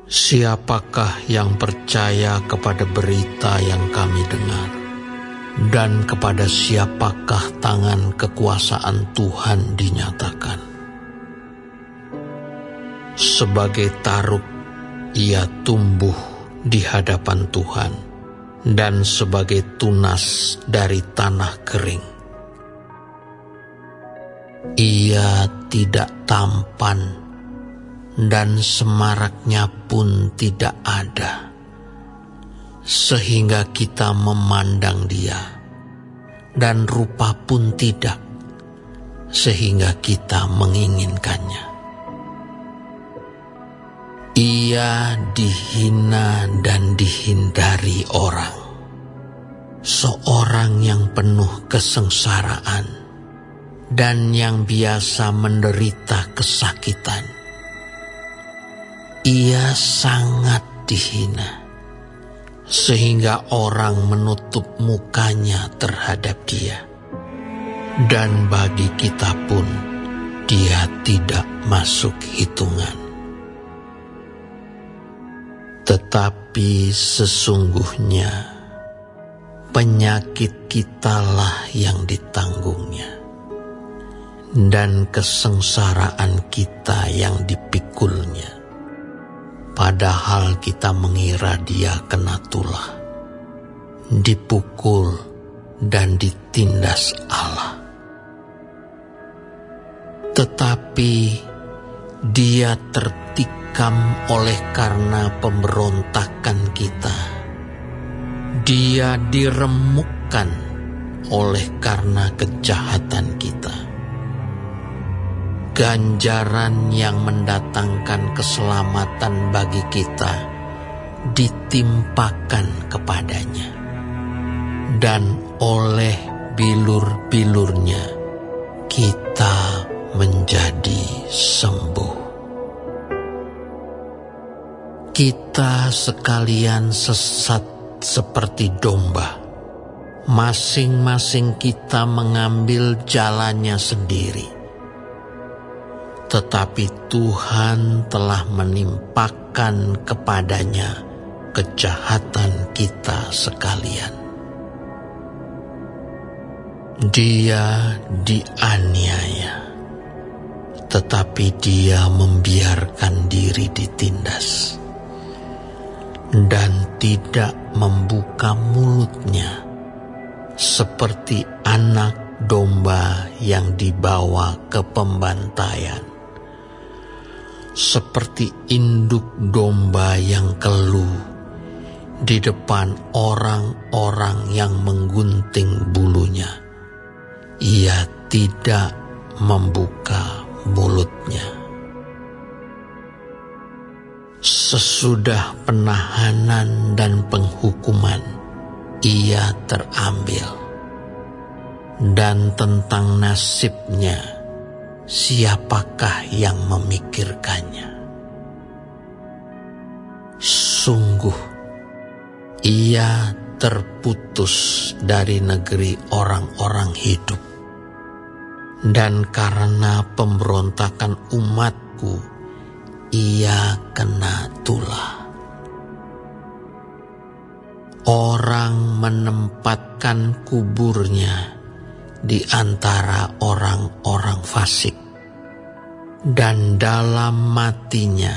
Siapakah yang percaya kepada berita yang kami dengar? Dan kepada siapakah tangan kekuasaan Tuhan dinyatakan? Sebagai taruk, ia tumbuh di hadapan Tuhan, dan sebagai tunas dari tanah kering. Ia tidak tampan, dan semaraknya pun tidak ada, sehingga kita memandang dia, dan rupa pun tidak, sehingga kita menginginkannya. Ia dihina dan dihindari orang, seorang yang penuh kesengsaraan, dan yang biasa menderita kesakitan. Ia sangat dihina, sehingga orang menutup mukanya terhadap dia. Dan bagi kita pun, dia tidak masuk hitungan. Tetapi sesungguhnya, penyakit kitalah yang ditanggungnya, dan kesengsaraan kita yang dipikulnya. Padahal kita mengira dia kena tulah, dipukul dan ditindas Allah. Tetapi dia tertikam oleh karena pemberontakan kita. Dia diremukkan oleh karena kejahatan kita. Ganjaran yang mendatangkan keselamatan bagi kita ditimpakan kepadanya, dan oleh bilur-bilurnya kita menjadi sembuh. Kita sekalian sesat seperti domba, masing-masing kita mengambil jalannya sendiri. Tetapi Tuhan telah menimpakan kepadanya kejahatan kita sekalian. Dia dianiaya, tetapi dia membiarkan diri ditindas, dan tidak membuka mulutnya, seperti anak domba yang dibawa ke pembantaian, seperti induk domba yang keluh di depan orang-orang yang menggunting bulunya. Ia tidak membuka mulutnya. Sesudah penahanan dan penghukuman, ia terambil. Dan tentang nasibnya, siapakah yang memikirkannya? Sungguh, ia terputus dari negeri orang-orang hidup, dan karena pemberontakan umatku, ia kena tulah. Orang menempatkan kuburnya di antara orang-orang fasik, dan dalam matinya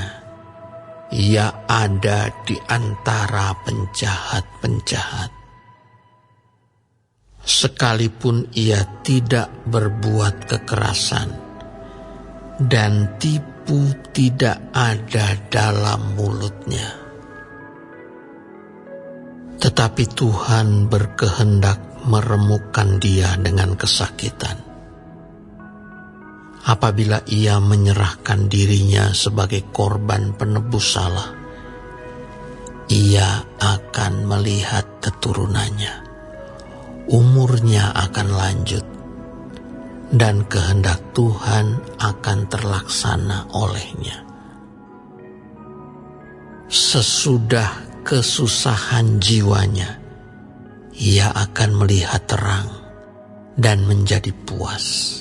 ia ada di antara penjahat-penjahat. Sekalipun ia tidak berbuat kekerasan, dan tipu tidak ada dalam mulutnya. Tetapi Tuhan berkehendak meremukkan dia dengan kesakitan. Apabila ia menyerahkan dirinya sebagai korban penebus salah, ia akan melihat keturunannya. Umurnya akan lanjut, dan kehendak Tuhan akan terlaksana olehnya. Sesudah kesusahan jiwanya, ia akan melihat terang dan menjadi puas.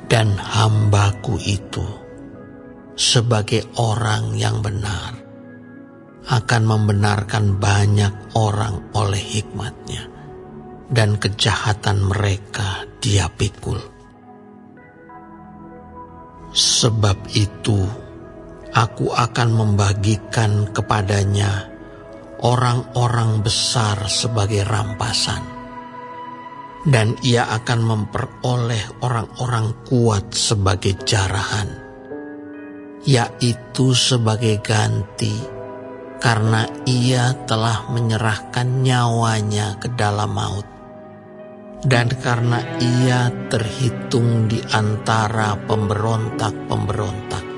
Dan hambaku itu sebagai orang yang benar, akan membenarkan banyak orang oleh hikmat-Nya, dan kejahatan mereka Dia pikul. Sebab itu, Aku akan membagikan kepadanya orang-orang besar sebagai rampasan, dan Ia akan memperoleh orang-orang kuat sebagai jarahan, yaitu sebagai ganti, karena Ia telah menyerahkan nyawanya ke dalam maut, dan karena Ia terhitung di antara pemberontak-pemberontak,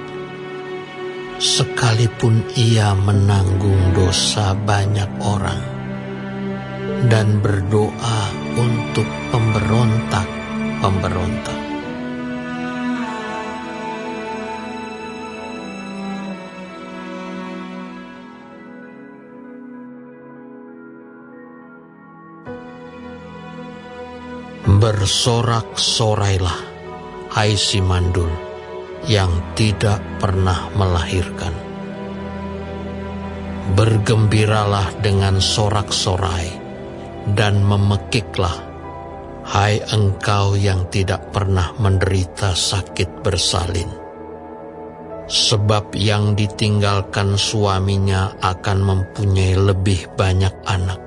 sekalipun Ia menanggung dosa banyak orang dan berdoa untuk pemberontak-pemberontak. Bersorak-sorailah, hai si mandul yang tidak pernah melahirkan. Bergembiralah dengan sorak-sorai dan memekiklah, hai engkau yang tidak pernah menderita sakit bersalin. Sebab yang ditinggalkan suaminya akan mempunyai lebih banyak anak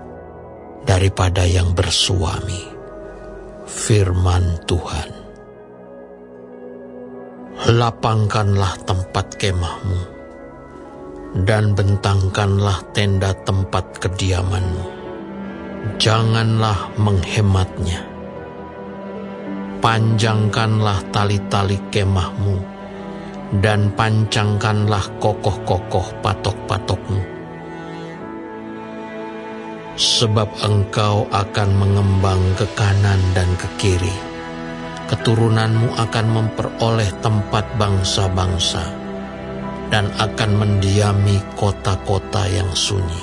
daripada yang bersuami. Firman Tuhan. Lapangkanlah tempat kemahmu, dan bentangkanlah tenda tempat kediamanmu. Janganlah menghematnya. Panjangkanlah tali-tali kemahmu, dan pancangkanlah kokoh-kokoh patok-patokmu. Sebab engkau akan mengembang ke kanan dan ke kiri. Keturunanmu akan memperoleh tempat bangsa-bangsa, dan akan mendiami kota-kota yang sunyi.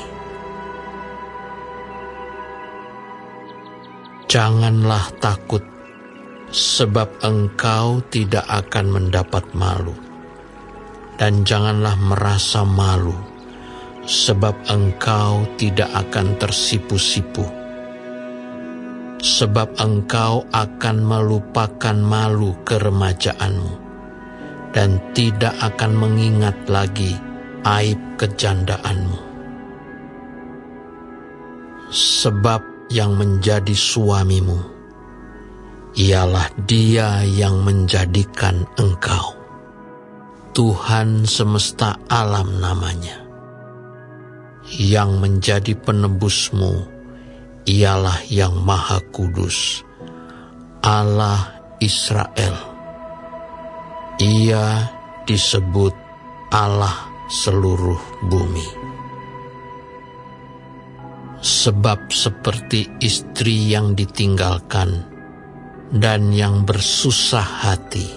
Janganlah takut, sebab engkau tidak akan mendapat malu, dan janganlah merasa malu, sebab engkau tidak akan tersipu-sipu. Sebab engkau akan melupakan malu keremajaanmu, dan tidak akan mengingat lagi aib kejandaanmu. Sebab yang menjadi suamimu, ialah Dia yang menjadikan engkau. Tuhan semesta alam namanya. Yang menjadi penebusmu ialah Yang Maha Kudus, Allah Israel. Ia disebut Allah seluruh bumi. Sebab seperti istri yang ditinggalkan dan yang bersusah hati,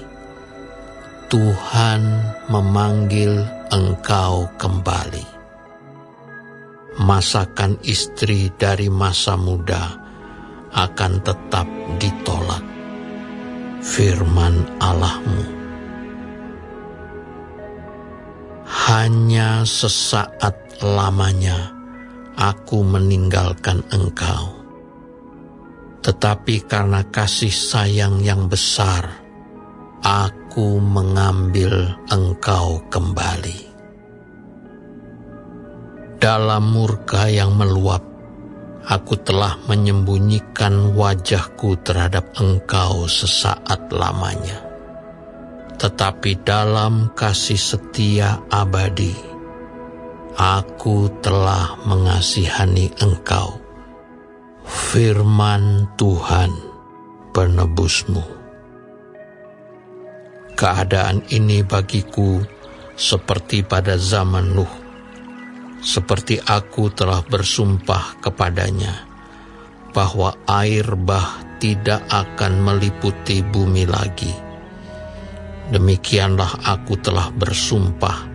Tuhan memanggil engkau kembali. Masakan istri dari masa muda akan tetap ditolak. Firman Allahmu. Hanya sesaat lamanya aku meninggalkan engkau, tetapi karena kasih sayang yang besar, aku mengambil engkau kembali. Dalam murka yang meluap, aku telah menyembunyikan wajahku terhadap engkau sesaat lamanya. Tetapi dalam kasih setia abadi, aku telah mengasihani engkau. Firman Tuhan penebusmu. Keadaan ini bagiku seperti pada zaman Nuh, seperti aku telah bersumpah kepadanya, bahwa air bah tidak akan meliputi bumi lagi. Demikianlah aku telah bersumpah,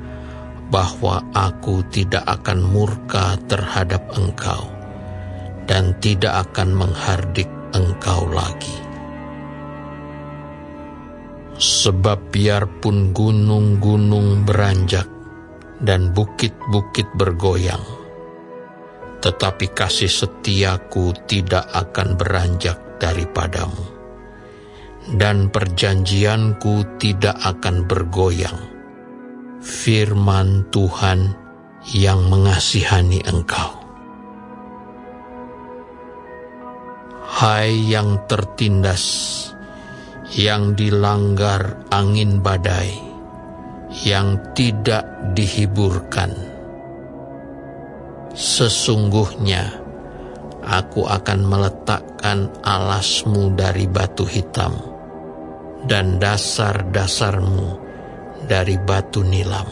bahwa aku tidak akan murka terhadap engkau, dan tidak akan menghardik engkau lagi. Sebab biarpun gunung-gunung beranjak dan bukit-bukit bergoyang, tetapi kasih setiaku tidak akan beranjak daripadamu, dan perjanjianku tidak akan bergoyang. Firman Tuhan yang mengasihani engkau. Hai yang tertindas, yang dilanggar angin badai, yang tidak dihiburkan. Sesungguhnya aku akan meletakkan alasmu dari batu hitam, dan dasar-dasarmu dari batu nilam.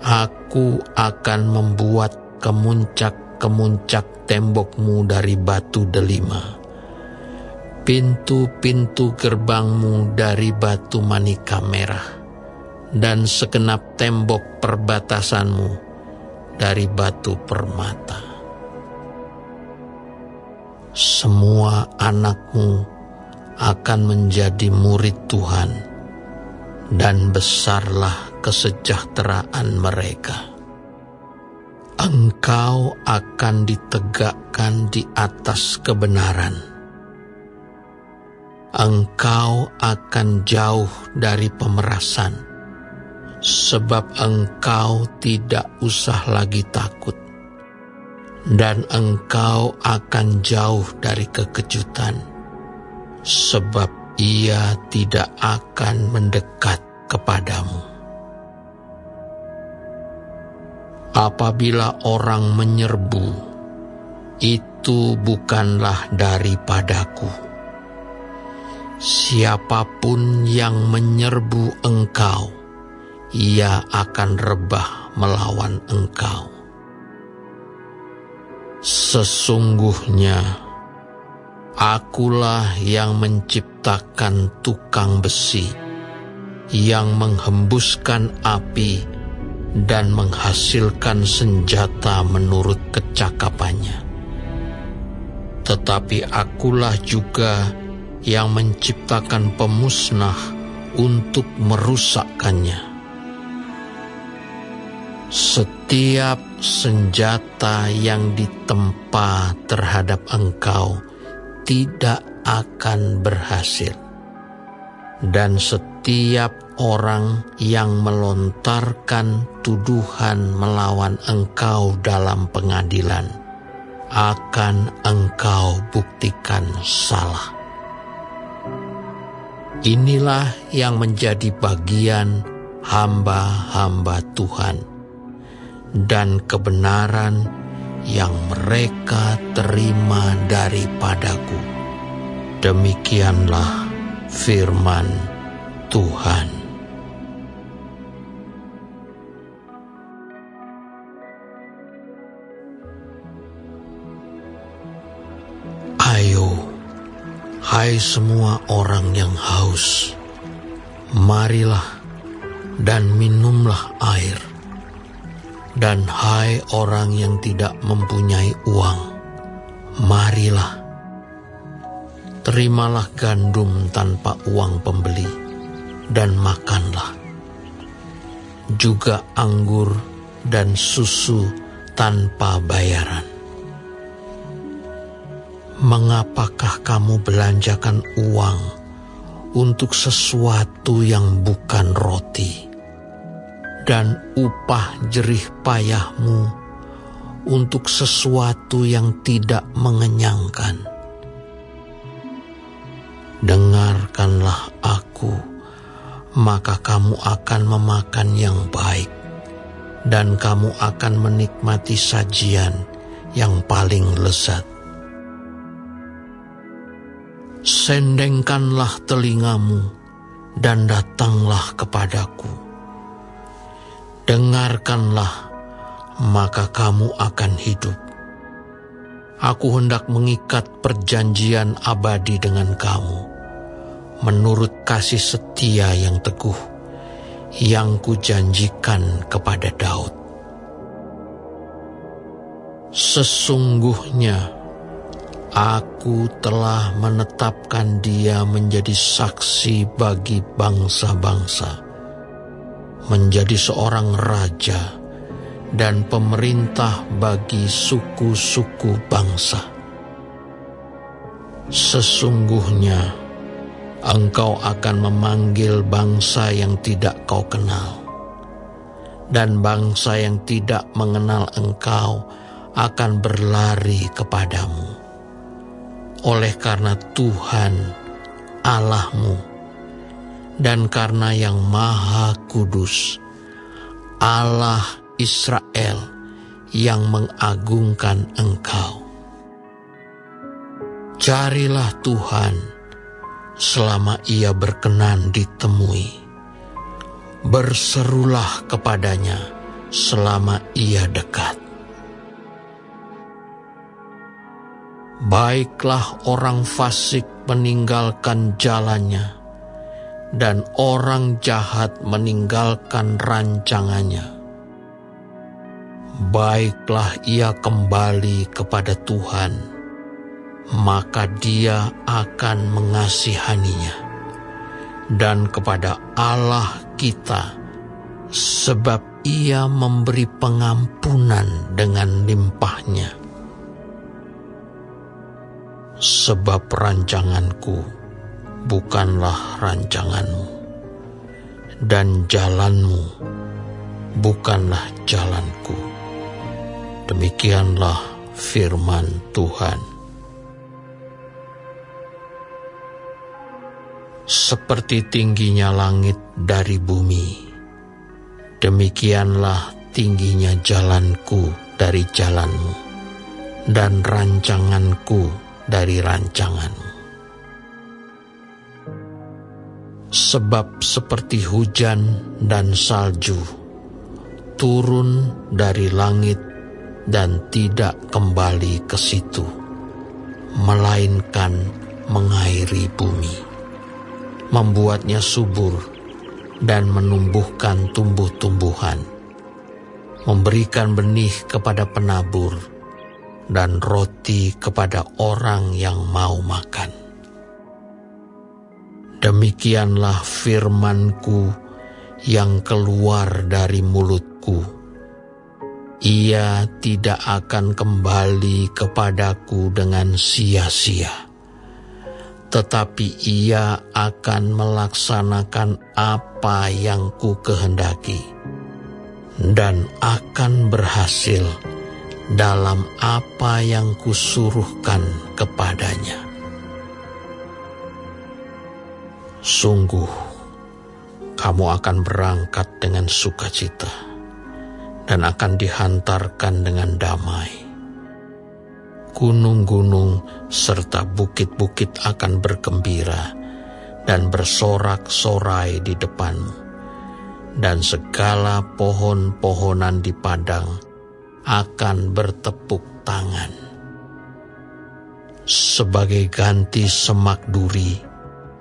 Aku akan membuat kemuncak-kemuncak tembokmu dari batu delima, pintu-pintu gerbangmu dari batu manika merah, dan segenap tembok perbatasanmu dari batu permata. Semua anakmu akan menjadi murid Tuhan, dan besarlah kesejahteraan mereka. Engkau akan ditegakkan di atas kebenaran. Engkau akan jauh dari pemerasan, sebab engkau tidak usah lagi takut, dan engkau akan jauh dari kekejutan, sebab ia tidak akan mendekat kepadamu. Apabila orang menyerbu, itu bukanlah daripadaku. Siapapun yang menyerbu engkau, ia akan rebah melawan engkau. Sesungguhnya, akulah yang menciptakan tukang besi, yang menghembuskan api dan menghasilkan senjata menurut kecakapannya. Tetapi akulah juga yang menciptakan pemusnah untuk merusakkannya. Setiap senjata yang ditempa terhadap engkau tidak akan berhasil, dan setiap orang yang melontarkan tuduhan melawan engkau dalam pengadilan akan engkau buktikan salah. Inilah yang menjadi bagian hamba-hamba Tuhan, dan kebenaran yang mereka terima daripadaku. Demikianlah firman Tuhan. Ayo, hai semua orang yang haus, marilah dan minumlah air. Dan hai orang yang tidak mempunyai uang, marilah, terimalah gandum tanpa uang pembeli, dan makanlah. Juga anggur dan susu tanpa bayaran. Mengapakah kamu belanjakan uang untuk sesuatu yang bukan roti, dan upah jerih payahmu untuk sesuatu yang tidak mengenyangkan? Dengarkanlah aku, maka kamu akan memakan yang baik, dan kamu akan menikmati sajian yang paling lezat. Sendengkanlah telingamu dan datanglah kepadaku. Dengarkanlah, maka kamu akan hidup. Aku hendak mengikat perjanjian abadi dengan kamu, menurut kasih setia yang teguh, yang kujanjikan kepada Daud. Sesungguhnya Aku telah menetapkan dia menjadi saksi bagi bangsa-bangsa, menjadi seorang raja dan pemerintah bagi suku-suku bangsa. Sesungguhnya engkau akan memanggil bangsa yang tidak kau kenal, dan bangsa yang tidak mengenal engkau akan berlari kepadamu. Oleh karena Tuhan Allahmu dan karena Yang Maha Kudus, Allah Israel yang mengagungkan engkau. Carilah Tuhan selama Ia berkenan ditemui. Berserulah kepadanya selama Ia dekat. Baiklah orang fasik meninggalkan jalannya, dan orang jahat meninggalkan rancangannya. Baiklah ia kembali kepada Tuhan, maka Dia akan mengasihaninya, dan kepada Allah kita, sebab Ia memberi pengampunan dengan limpahnya. Sebab rancanganku bukanlah rancanganmu, dan jalanmu bukanlah jalanku. Demikianlah firman Tuhan. Seperti tingginya langit dari bumi, demikianlah tingginya jalanku dari jalanmu, dan rancanganku dari rancanganmu. Sebab seperti hujan dan salju turun dari langit dan tidak kembali ke situ, melainkan mengairi bumi, membuatnya subur dan menumbuhkan tumbuh-tumbuhan, memberikan benih kepada penabur dan roti kepada orang yang mau makan. Demikianlah firman-Ku yang keluar dari mulut-Ku. Ia tidak akan kembali kepadaku dengan sia-sia, tetapi ia akan melaksanakan apa yang Ku kehendaki, dan akan berhasil dalam apa yang Kusuruhkan kepadanya. Sungguh, kamu akan berangkat dengan sukacita dan akan dihantarkan dengan damai. Gunung-gunung serta bukit-bukit akan bergembira dan bersorak-sorai di depanmu, dan segala pohon-pohonan di padang akan bertepuk tangan. Sebagai ganti semak duri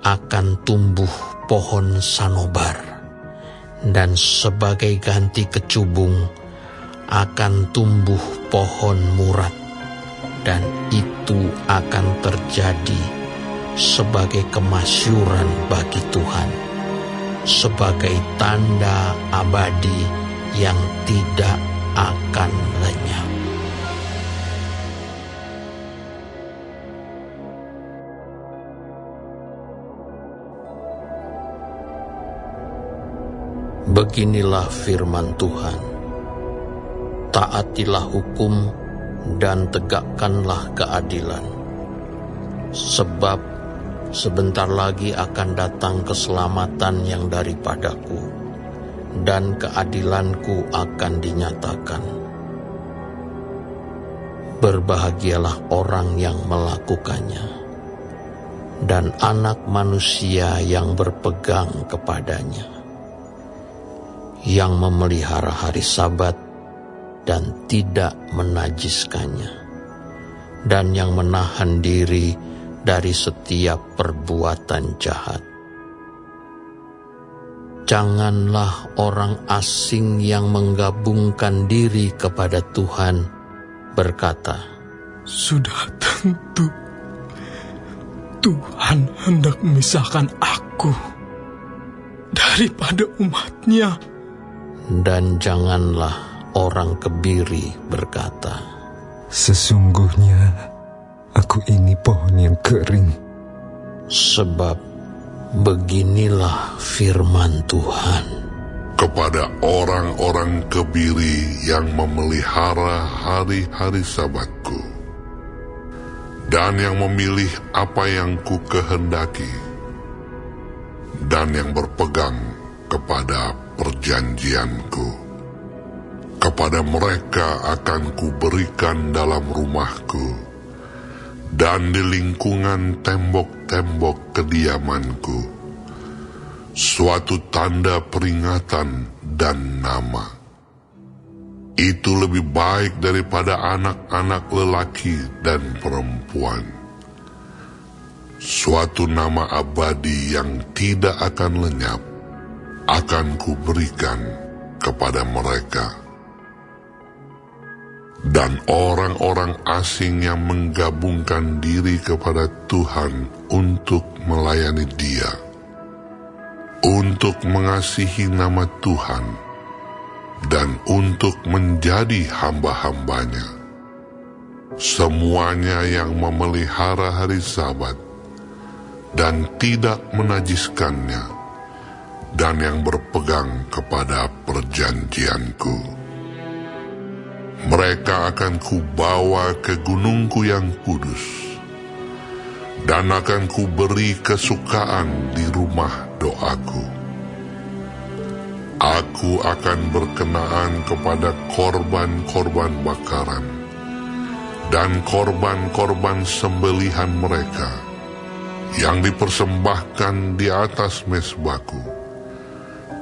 akan tumbuh pohon sanobar, dan sebagai ganti kecubung akan tumbuh pohon murat, dan itu akan terjadi sebagai kemasyuran bagi Tuhan, sebagai tanda abadi yang tidak akan lenyap. Beginilah firman Tuhan. Taatilah hukum dan tegakkanlah keadilan, sebab sebentar lagi akan datang keselamatan yang daripadaku, dan keadilanku akan dinyatakan. Berbahagialah orang yang melakukannya, dan anak manusia yang berpegang kepadanya, yang memelihara hari Sabat dan tidak menajiskannya, dan yang menahan diri dari setiap perbuatan jahat. Janganlah orang asing yang menggabungkan diri kepada Tuhan berkata, "Sudah tentu Tuhan hendak memisahkan aku daripada umat-Nya. Dan janganlah orang kebiri berkata, sesungguhnya aku ini pohon yang kering. Sebab beginilah firman Tuhan. Kepada orang-orang kebiri yang memelihara hari-hari Sabatku, dan yang memilih apa yang ku kehendaki, dan yang berpegang kepada perjanjianku, kepada mereka akan kuberikan dalam rumahku, dan di lingkungan tembok-tembok kediamanku, suatu tanda peringatan dan nama. Itu lebih baik daripada anak-anak lelaki dan perempuan. Suatu nama abadi yang tidak akan lenyap akan kuberikan kepada mereka. Dan orang-orang asing yang menggabungkan diri kepada Tuhan untuk melayani Dia, untuk mengasihi nama Tuhan, dan untuk menjadi hamba-hambanya. Semuanya yang memelihara hari Sabat dan tidak menajiskannya, dan yang berpegang kepada perjanjianku, mereka akan kubawa ke gunungku yang kudus, dan akan kuberi kesukaan di rumah doaku. Aku akan berkenaan kepada korban-korban bakaran dan korban-korban sembelihan mereka yang dipersembahkan di atas mezbahku,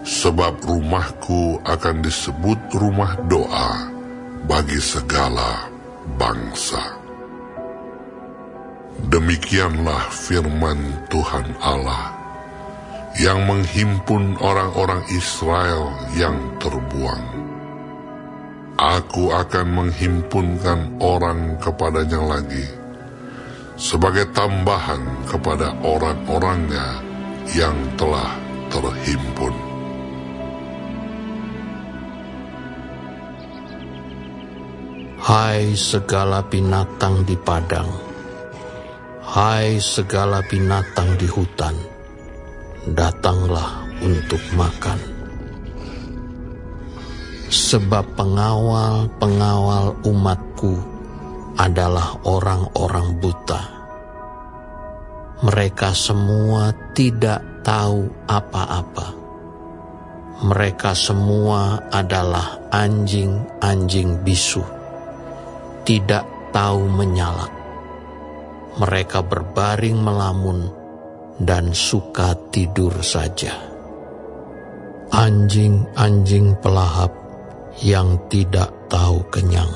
sebab rumahku akan disebut rumah doa bagi segala bangsa. Demikianlah firman Tuhan Allah yang menghimpun orang-orang Israel yang terbuang. Aku akan menghimpunkan orang kepadanya lagi, sebagai tambahan kepada orang-orangnya yang telah terhimpun. Hai segala binatang di padang, hai segala binatang di hutan, datanglah untuk makan. Sebab pengawal-pengawal umatku adalah orang-orang buta. Mereka semua tidak tahu apa-apa. Mereka semua adalah anjing-anjing bisu, tidak tahu menyalak. Mereka berbaring melamun dan suka tidur saja. Anjing-anjing pelahap yang tidak tahu kenyang,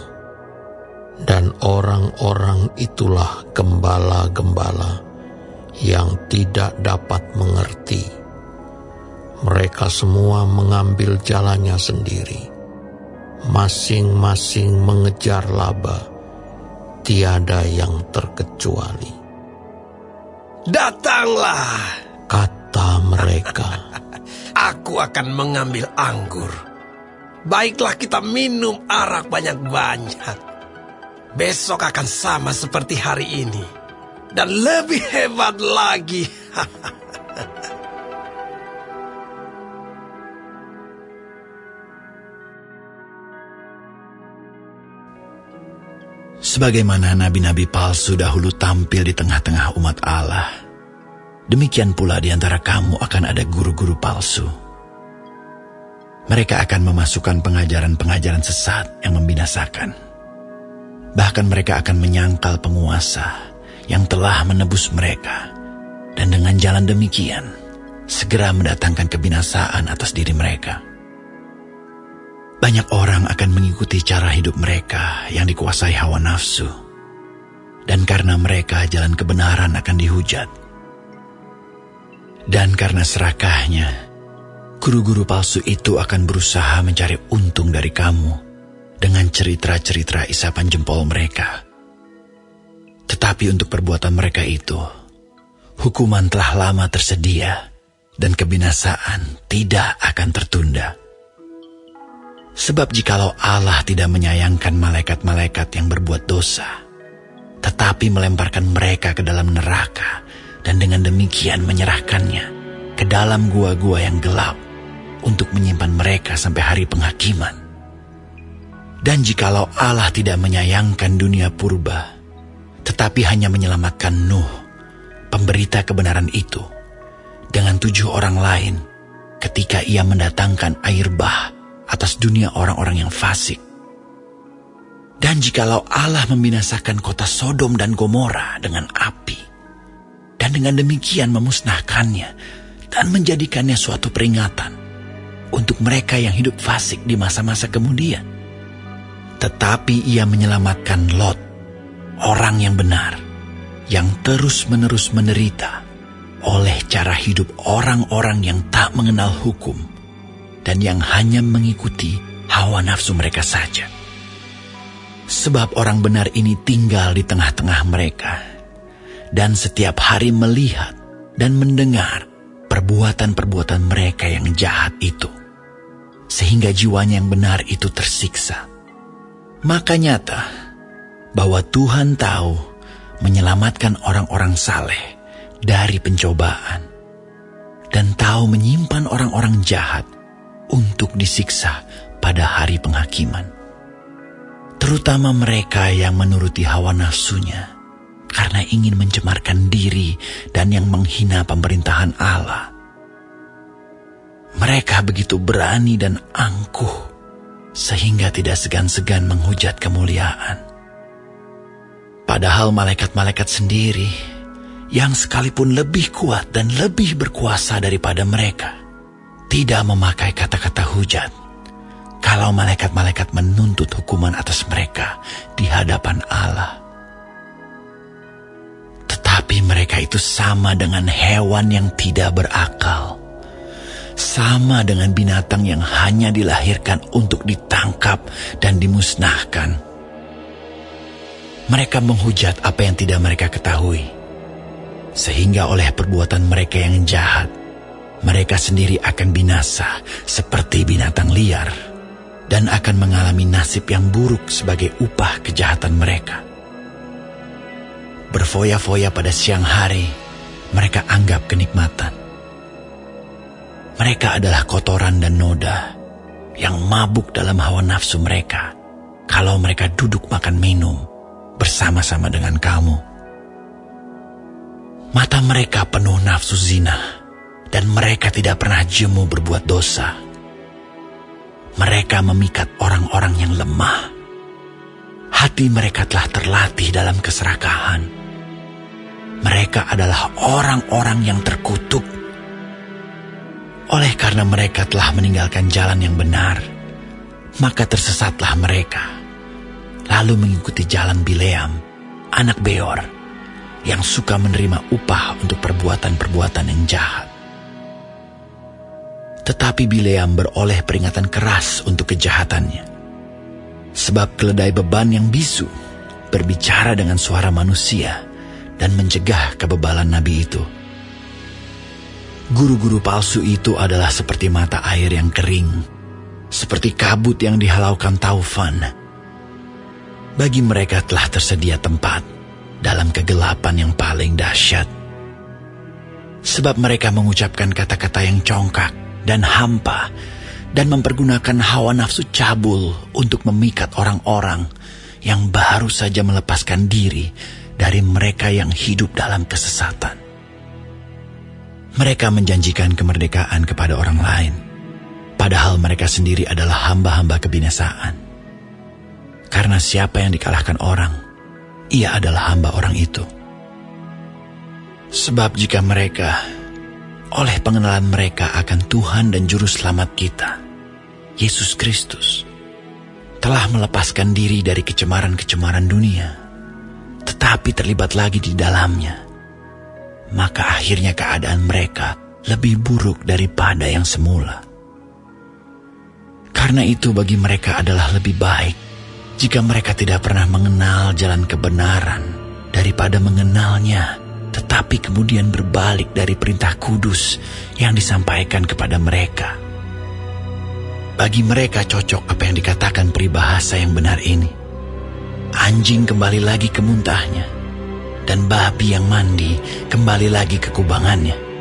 dan orang-orang itulah gembala-gembala yang tidak dapat mengerti. Mereka semua mengambil jalannya sendiri, masing-masing mengejar laba, tiada yang terkecuali. Datanglah, kata mereka. Aku akan mengambil anggur. Baiklah kita minum arak banyak-banyak. Besok akan sama seperti hari ini, dan lebih hebat lagi. Sebagaimana nabi-nabi palsu dahulu tampil di tengah-tengah umat Allah, demikian pula di antara kamu akan ada guru-guru palsu. Mereka akan memasukkan pengajaran-pengajaran sesat yang membinasakan. Bahkan mereka akan menyangkal penguasa yang telah menebus mereka, dan dengan jalan demikian segera mendatangkan kebinasaan atas diri mereka. Banyak orang akan mengikuti cara hidup mereka yang dikuasai hawa nafsu, dan karena mereka jalan kebenaran akan dihujat. Dan karena serakahnya, guru-guru palsu itu akan berusaha mencari untung dari kamu dengan cerita-cerita isapan jempol mereka. Tetapi untuk perbuatan mereka itu, Hukuman telah lama tersedia, dan kebinasaan tidak akan tertunda. Sebab jikalau Allah tidak menyayangkan malaikat-malaikat yang berbuat dosa, tetapi melemparkan mereka ke dalam neraka, dan dengan demikian menyerahkannya ke dalam gua-gua yang gelap untuk menyimpan mereka sampai hari penghakiman. Dan jikalau Allah tidak menyayangkan dunia purba, tetapi hanya menyelamatkan Nuh, pemberita kebenaran itu, dengan 7 orang lain ketika ia mendatangkan air bah atas dunia orang-orang yang fasik. Dan jikalau Allah membinasakan kota Sodom dan Gomora dengan api, dan dengan demikian memusnahkannya dan menjadikannya suatu peringatan untuk mereka yang hidup fasik di masa-masa kemudian, tetapi ia menyelamatkan Lot, orang yang benar, yang terus-menerus menderita oleh cara hidup orang-orang yang tak mengenal hukum dan yang hanya mengikuti hawa nafsu mereka saja. Sebab orang benar ini tinggal di tengah-tengah mereka, dan setiap hari melihat dan mendengar perbuatan-perbuatan mereka yang jahat itu, sehingga jiwanya yang benar itu tersiksa. Maka nyata bahwa Tuhan tahu menyelamatkan orang-orang saleh dari pencobaan, dan tahu menyimpan orang-orang jahat untuk disiksa pada hari penghakiman, terutama mereka yang menuruti hawa nafsunya karena ingin mencemarkan diri dan yang menghina pemerintahan Allah. Mereka begitu berani dan angkuh sehingga tidak segan-segan menghujat kemuliaan. Padahal malaikat-malaikat sendiri yang sekalipun lebih kuat dan lebih berkuasa daripada mereka tidak memakai kata-kata hujat kalau malaikat-malaikat menuntut hukuman atas mereka di hadapan Allah. Tetapi mereka itu sama dengan hewan yang tidak berakal, sama dengan binatang yang hanya dilahirkan untuk ditangkap dan dimusnahkan. Mereka menghujat apa yang tidak mereka ketahui, sehingga oleh perbuatan mereka yang jahat, mereka sendiri akan binasa seperti binatang liar dan akan mengalami nasib yang buruk sebagai upah kejahatan mereka. Berfoya-foya pada siang hari, mereka anggap kenikmatan. Mereka adalah kotoran dan noda yang mabuk dalam hawa nafsu mereka kalau mereka duduk makan minum bersama-sama dengan kamu. Mata mereka penuh nafsu zina, dan mereka tidak pernah jemu berbuat dosa. Mereka memikat orang-orang yang lemah. Hati mereka telah terlatih dalam keserakahan. Mereka adalah orang-orang yang terkutuk. Oleh karena mereka telah meninggalkan jalan yang benar, maka tersesatlah mereka, lalu mengikuti jalan Bileam, anak Beor, yang suka menerima upah untuk perbuatan-perbuatan yang jahat. Tetapi Bileam beroleh peringatan keras untuk kejahatannya, sebab keledai beban yang bisu berbicara dengan suara manusia dan mencegah kebebalan nabi itu. Guru-guru palsu itu adalah seperti mata air yang kering, seperti kabut yang dihalaukan taufan. Bagi mereka telah tersedia tempat dalam kegelapan yang paling dahsyat, sebab mereka mengucapkan kata-kata yang congkak dan hampa, dan mempergunakan hawa nafsu cabul untuk memikat orang-orang yang baru saja melepaskan diri dari mereka yang hidup dalam kesesatan. Mereka menjanjikan kemerdekaan kepada orang lain, padahal mereka sendiri adalah hamba-hamba kebinasaan. Karena siapa yang dikalahkan orang, ia adalah hamba orang itu. Sebab jika mereka, oleh pengenalan mereka akan Tuhan dan Juru Selamat kita, Yesus Kristus, telah melepaskan diri dari kecemaran-kecemaran dunia, tetapi terlibat lagi di dalamnya, maka akhirnya keadaan mereka lebih buruk daripada yang semula. Karena itu bagi mereka adalah lebih baik jika mereka tidak pernah mengenal jalan kebenaran daripada mengenalnya tetapi kemudian berbalik dari perintah kudus yang disampaikan kepada mereka. Bagi mereka cocok apa yang dikatakan peribahasa yang benar ini. Anjing kembali lagi ke muntahnya, dan babi yang mandi kembali lagi ke kubangannya.